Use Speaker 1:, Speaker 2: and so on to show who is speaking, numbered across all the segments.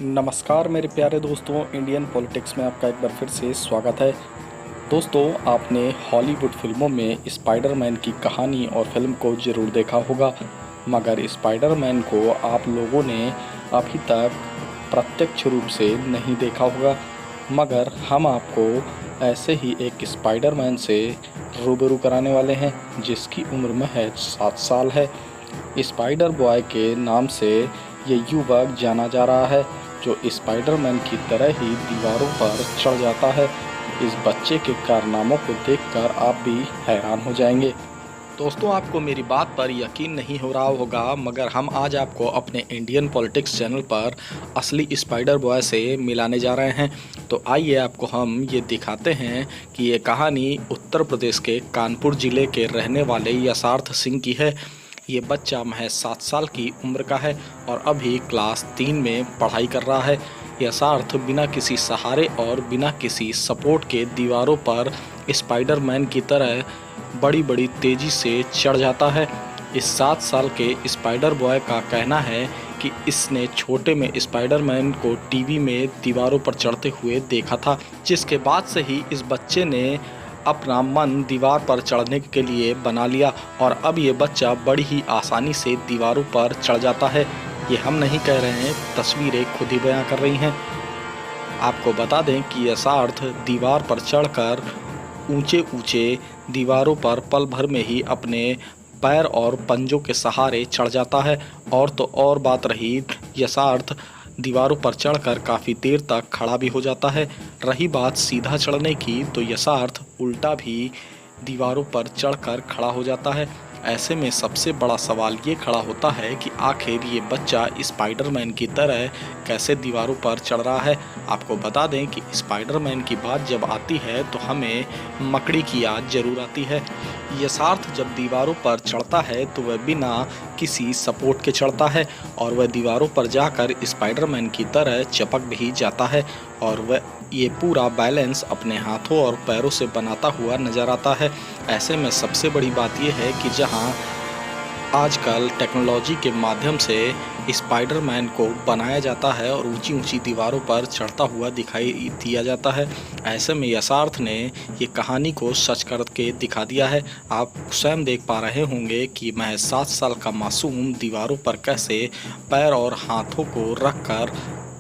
Speaker 1: नमस्कार मेरे प्यारे दोस्तों, इंडियन पॉलिटिक्स में आपका एक बार फिर से स्वागत है। दोस्तों, आपने हॉलीवुड फिल्मों में स्पाइडरमैन की कहानी और फिल्म को ज़रूर देखा होगा, मगर स्पाइडरमैन को आप लोगों ने अभी तक प्रत्यक्ष रूप से नहीं देखा होगा। मगर हम आपको ऐसे ही एक स्पाइडरमैन से रूबरू कराने वाले हैं जिसकी उम्र महज 7 साल है। स्पाइडर बॉय के नाम से ये युवक जाना जा रहा है, जो स्पाइडरमैन की तरह ही दीवारों पर चढ़ जाता है। इस बच्चे के कारनामों को देखकर आप भी हैरान हो जाएंगे। दोस्तों, आपको मेरी बात पर यकीन नहीं हो रहा होगा, मगर हम आज आपको अपने इंडियन पॉलिटिक्स चैनल पर असली स्पाइडर बॉय से मिलाने जा रहे हैं। तो आइए आपको हम ये दिखाते हैं कि ये कहानी उत्तर प्रदेश के कानपुर ज़िले के रहने वाले यशार्थ सिंह की है। ये बच्चा महज 7 साल की उम्र का है और अभी क्लास 3 में पढ़ाई कर रहा है। यशार्थ बिना किसी सहारे और बिना किसी सपोर्ट के दीवारों पर स्पाइडरमैन की तरह बड़ी बड़ी तेज़ी से चढ़ जाता है। इस 7 साल के स्पाइडर बॉय का कहना है कि इसने छोटे में स्पाइडरमैन को टीवी में दीवारों पर चढ़ते हुए देखा था, जिसके बाद से ही इस बच्चे ने अपना मन दीवार पर चढ़ने के लिए बना लिया और अब ये बच्चा बड़ी ही आसानी से दीवारों पर चढ़ जाता है। ये हम नहीं कह रहे हैं, तस्वीरें खुद ही बयां कर रही हैं। आपको बता दें कि यशार्थ दीवार पर चढ़कर ऊंचे ऊंचे दीवारों पर पल भर में ही अपने पैर और पंजों के सहारे चढ़ जाता है। और तो और बात रही, यशार्थ दीवारों पर चढ़कर काफ़ी देर तक खड़ा भी हो जाता है। रही बात सीधा चढ़ने की, तो यशार्थ उल्टा भी दीवारों पर चढ़कर खड़ा हो जाता है। ऐसे में सबसे बड़ा सवाल ये खड़ा होता है कि आखिर ये बच्चा स्पाइडरमैन की तरह कैसे दीवारों पर चढ़ रहा है। आपको बता दें कि स्पाइडरमैन की बात जब आती है तो हमें मकड़ी की याद जरूर आती है। यशार्थ जब दीवारों पर चढ़ता है तो वह बिना किसी सपोर्ट के चढ़ता है और वह दीवारों पर जाकर स्पाइडरमैन की तरह चिपक भी जाता है और वह ये पूरा बैलेंस अपने हाथों और पैरों से बनाता हुआ नज़र आता है। ऐसे में सबसे बड़ी बात यह है कि जहां आजकल टेक्नोलॉजी के माध्यम से स्पाइडरमैन को बनाया जाता है और ऊंची ऊंची दीवारों पर चढ़ता हुआ दिखाई दिया जाता है, ऐसे में यशार्थ ने ये कहानी को सच करके दिखा दिया है। आप स्वयं देख पा रहे होंगे कि महज 7 साल का मासूम दीवारों पर कैसे पैर और हाथों को रखकर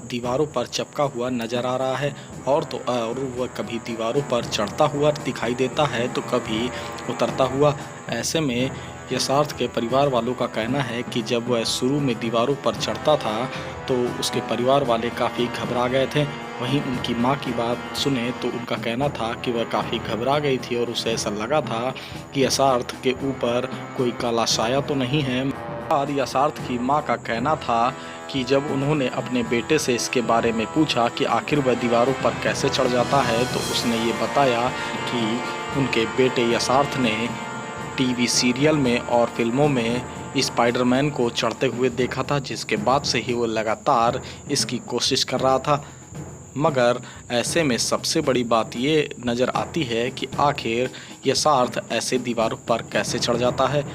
Speaker 1: दीवारों पर चिपका हुआ नज़र आ रहा है। और तो और वह कभी दीवारों पर चढ़ता हुआ दिखाई देता है तो कभी उतरता हुआ। ऐसे में यशार्थ के परिवार वालों का कहना है कि जब वह शुरू में दीवारों पर चढ़ता था तो उसके परिवार वाले काफ़ी घबरा गए थे। वहीं उनकी मां की बात सुने तो उनका कहना था कि वह काफ़ी घबरा गई थी और उसे ऐसा लगा था कि यशार्थ के ऊपर कोई काला साया तो नहीं है। और यशार्थ की मां का कहना था कि जब उन्होंने अपने बेटे से इसके बारे में पूछा कि आखिर वह दीवारों पर कैसे चढ़ जाता है, तो उसने ये बताया कि उनके बेटे यशार्थ ने टीवी सीरियल में और फिल्मों में स्पाइडरमैन को चढ़ते हुए देखा था, जिसके बाद से ही वो लगातार इसकी कोशिश कर रहा था। मगर ऐसे में सबसे बड़ी बात ये नज़र आती है कि आखिर यशार्थ ऐसे दीवारों पर कैसे चढ़ जाता है।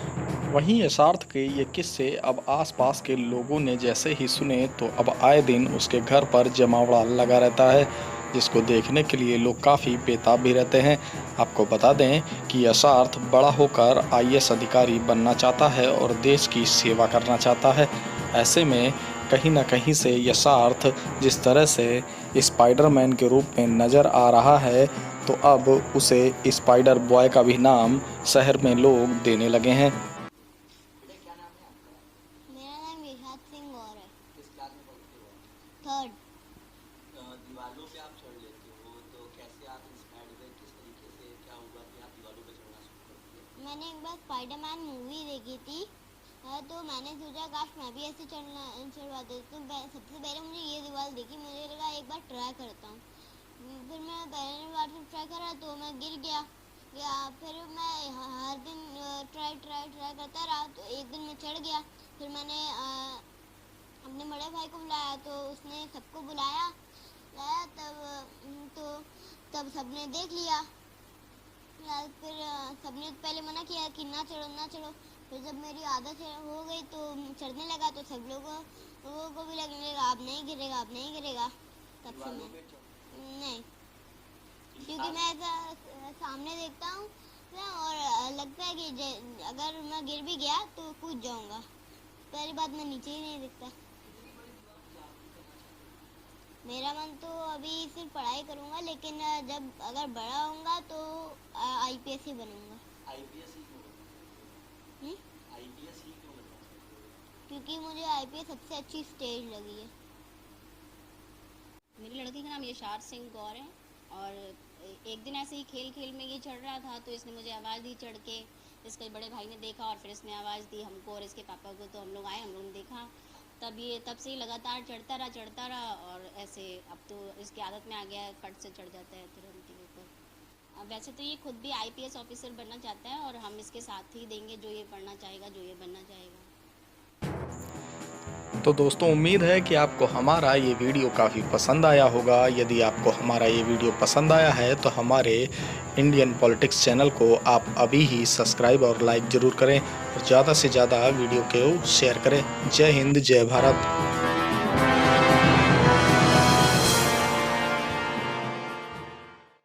Speaker 1: वहीं यशार्थ के ये किस्से अब आसपास के लोगों ने जैसे ही सुने तो अब आए दिन उसके घर पर जमावड़ा लगा रहता है, जिसको देखने के लिए लोग काफ़ी बेताब भी रहते हैं। आपको बता दें कि यशार्थ बड़ा होकर आईएएस अधिकारी बनना चाहता है और देश की सेवा करना चाहता है। ऐसे में कहीं ना कहीं से यशार्थ जिस तरह से स्पाइडरमैन के रूप में नज़र आ रहा है, तो अब उसे स्पाइडर बॉय का भी नाम शहर में लोग देने लगे हैं।
Speaker 2: बेटा क्या नाम है आपका?
Speaker 3: मेरा नाम यशार्थ सिंह और है।
Speaker 2: किस क्लास में पढ़ते हो?
Speaker 3: थर्ड।
Speaker 2: दीवारों पे आप चढ़ लेते हो तो कैसे आप इंस्पायर्ड हुए, किस तरीके से क्या हुआ कि आप दीवारों पे चढ़ना शुरू कर दिए?
Speaker 3: मैंने एक बार स्पाइडरमैन मूवी देखी थी, तो मैंने सोचा काश मैं भी ऐसे चढ़वा देती। तो सबसे पहले मुझे ये दीवार देखी, मुझे लगा एक बार ट्राई करता हूँ। फिर मैं पहली बार जब ट्राई करा तो मैं गिर गया। फिर मैं हर दिन ट्राई करता रहा, तो एक दिन मैं चढ़ गया। फिर मैंने अपने बड़े भाई को बुलाया तो उसने सबको बुलाया तब सबने देख लिया। फिर सबने पहले मना किया कि ना चढ़ो ना चढ़ो। फिर जब मेरी आदत हो गई तो चढ़ने लगा, तो सब लोग लोगों को भी लगने लगा अब नहीं गिरेगा, अब नहीं गिरेगा। तब से
Speaker 2: दीवारों
Speaker 3: मैं
Speaker 2: पे चढ़
Speaker 3: नहीं, क्योंकि मैं ऐसा सामने देखता हूँ ना, और लगता है कि अगर मैं गिर भी गया तो कूद जाऊंगा। पहली बात, मैं नीचे ही नहीं दिखता। मेरा मन तो अभी सिर्फ पढ़ाई करूंगा, लेकिन जब अगर बड़ा होऊंगा तो आईपीएस ही बनूंगा।
Speaker 2: आईपीएस ही क्यों बनना?
Speaker 3: हम्म?
Speaker 2: आईपीएस ही क्यों बनना?
Speaker 3: क्योंकि मुझे आईपीएस सबसे अच्छी स्टेज लगी है।
Speaker 4: मेरी लड़की का नाम यशार सिंह गौर है और एक दिन ऐसे ही खेल खेल में ये चढ़ रहा था तो इसने मुझे आवाज़ दी चढ़ के। इसके बड़े भाई ने देखा और फिर इसने आवाज़ दी हमको और इसके पापा को, तो हम लोग आए, हम लोगों ने देखा। तब से ही लगातार चढ़ता रहा और ऐसे अब तो इसकी आदत में आ गया है, फट से चढ़ जाता है तुरंत ही ऊपर। अब वैसे तो ये खुद भी आईपीएस ऑफिसर बनना चाहता है और हम इसके साथ ही देंगे जो ये पढ़ना चाहेगा, जो ये बनना चाहेगा।
Speaker 1: तो दोस्तों, उम्मीद है कि आपको हमारा ये वीडियो काफ़ी पसंद आया होगा। यदि आपको हमारा ये वीडियो पसंद आया है तो हमारे इंडियन पॉलिटिक्स चैनल को आप अभी ही सब्सक्राइब और लाइक ज़रूर करें और ज़्यादा से ज़्यादा वीडियो को शेयर करें। जय हिंद, जय भारत।